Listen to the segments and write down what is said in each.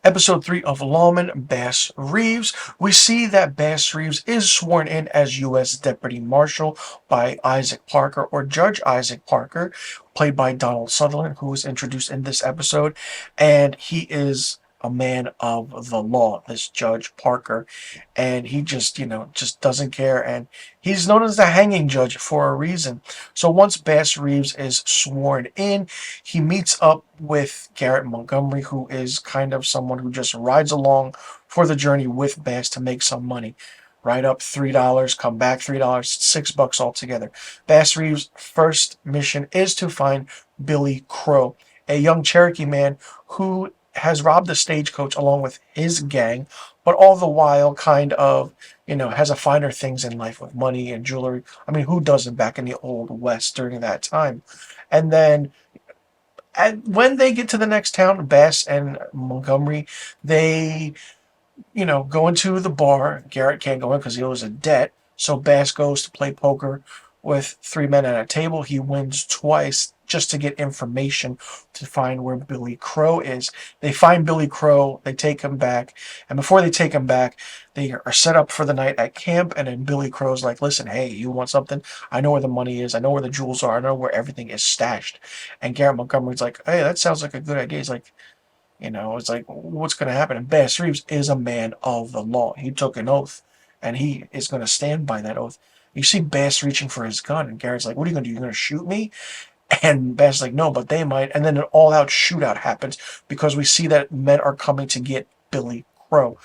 Episode 3 of Lawmen, Bass Reeves. We see that Bass Reeves is sworn in as U.S. Deputy Marshal by Isaac Parker, or Judge Isaac Parker, played by Donald Sutherland, who was introduced in this episode. And he is a man of the law, this Judge Parker. And he just doesn't care. And he's known as the hanging judge for a reason. So once Bass Reeves is sworn in, he meets up with Garrett Montgomery, who is kind of someone who just rides along for the journey with Bass to make some money. Ride up $3, come back $3, $6 altogether. Bass Reeves' first mission is to find Billy Crow, a young Cherokee man who has robbed the stagecoach along with his gang, but all the while kind of, has a finer things in life with money and jewelry. I mean, who doesn't back in the old West during that time? And then and when they get to the next town, Bass and Montgomery, they, go into the bar. Garrett can't go in because he owes a debt. So Bass goes to play poker with three men at a table. He wins twice just to get information to find where Billy Crow is. They find Billy Crow, they take him back, and before they take him back, they are set up for the night at camp, and then Billy Crow's like, listen, hey, you want something? I know where the money is, I know where the jewels are, I know where everything is stashed. And Garrett Montgomery's like, hey, that sounds like a good idea. He's like, it's like, what's going to happen? And Bass Reeves is a man of the law. He took an oath, and he is going to stand by that oath. You see Bass reaching for his gun, and Garrett's like, what are you going to do? You're going to shoot me? And Bass is like, no, but they might. And then an all-out shootout happens because we see that men are coming to get Billy Crow.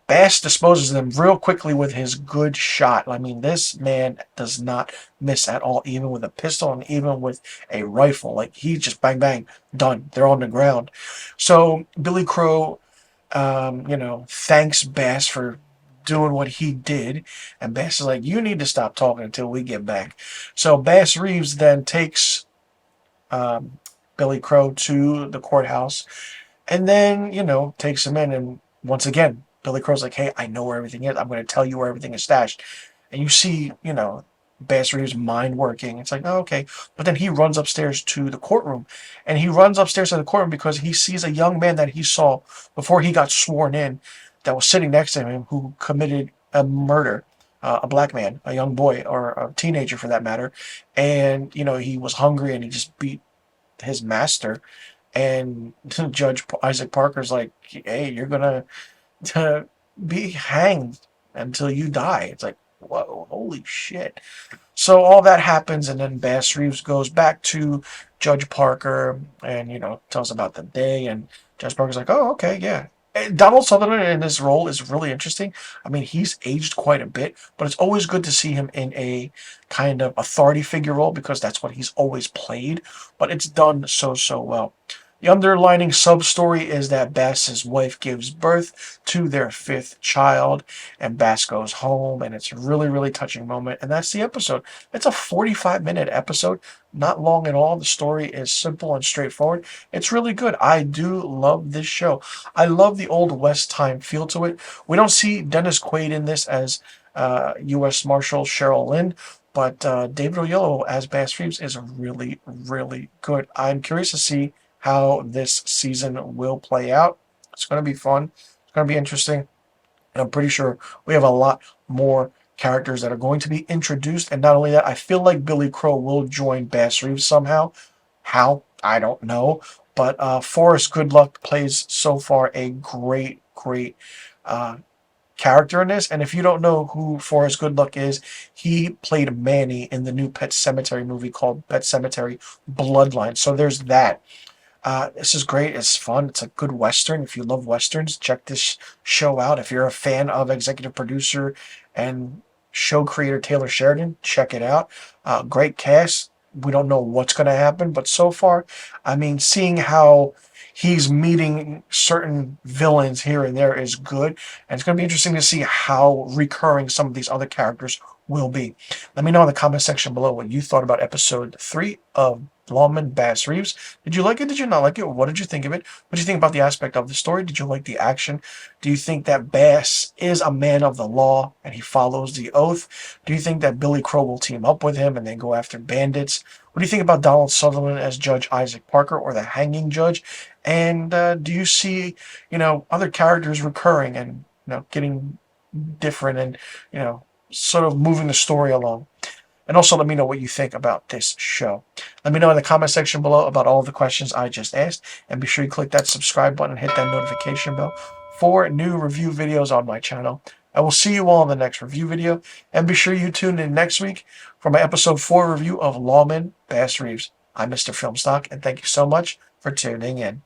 Bass disposes of them real quickly with his good shot. I mean, this man does not miss at all, even with a pistol and even with a rifle. Like, he just bang, bang, done. They're on the ground. So Billy Crow, thanks Bass for doing what he did. And Bass is like, you need to stop talking until we get back. So Bass Reeves then takes Billy Crow to the courthouse and then, takes him in. And once again, Billy Crow's like, hey, I know where everything is. I'm going to tell you where everything is stashed. And you see, Bass Reeves' mind working. It's like, oh, okay. But then he runs upstairs to the courtroom. And he runs upstairs to the courtroom because he sees a young man that he saw before he got sworn in that was sitting next to him who committed a murder. A black man, a young boy, or a teenager for that matter. And, he was hungry and he just beat his master. And Judge Isaac Parker's like, hey, you're going to be hanged until you die. It's like, whoa, holy shit. So all that happens, and then Bass Reeves goes back to Judge Parker and, tells about the day. And Judge Parker's like, oh, okay, yeah. And Donald Sutherland in this role is really interesting. I mean, he's aged quite a bit, but it's always good to see him in a kind of authority figure role because that's what he's always played. But it's done so well. The underlining sub-story is that Bass's wife gives birth to their fifth child, and Bass goes home, and it's a really, really touching moment, and that's the episode. It's a 45-minute episode, not long at all. The story is simple and straightforward. It's really good. I do love this show. I love the Old West time feel to it. We don't see Dennis Quaid in this as U.S. Marshal Cheryl Lynn, but David Oyelowo as Bass Reeves is really, really good. I'm curious to see how this season will play out. It's going to be fun. It's going to be interesting. And I'm pretty sure we have a lot more characters that are going to be introduced. And not only that, I feel like Billy Crow will join Bass Reeves somehow. How? I don't know. But Forrest Goodluck plays so far a great character in this. And if you don't know who Forrest Goodluck is, he played Manny in the new Pet Sematary movie called Pet Sematary Bloodline. So there's that. This is great. It's fun. It's a good Western. If you love Westerns, check this show out. If you're a fan of executive producer and show creator Taylor Sheridan, check it out. Great cast. We don't know what's going to happen, but so far, I mean, seeing how he's meeting certain villains here and there is good. And it's going to be interesting to see how recurring some of these other characters will be. Let me know in the comment section below what you thought about episode 3 of Lawmen, Bass Reeves. Did you like it? Did you not like it? What did you think of it? What did you think about the aspect of the story? Did you like the action? Do you think that Bass is a man of the law and he follows the oath? Do you think that Billy Crow will team up with him and then go after bandits? What do you think about Donald Sutherland as Judge Isaac Parker, or the hanging judge? And do you see, other characters recurring and, getting different and, sort of moving the story along? And also let me know what you think about this show. Let me know in the comment section below about all the questions I just asked. And be sure you click that subscribe button and hit that notification bell for new review videos on my channel. I will see you all in the next review video. And be sure you tune in next week for my episode 4 review of Lawmen, Bass Reeves. I'm Mr. Filmstock, and thank you so much for tuning in.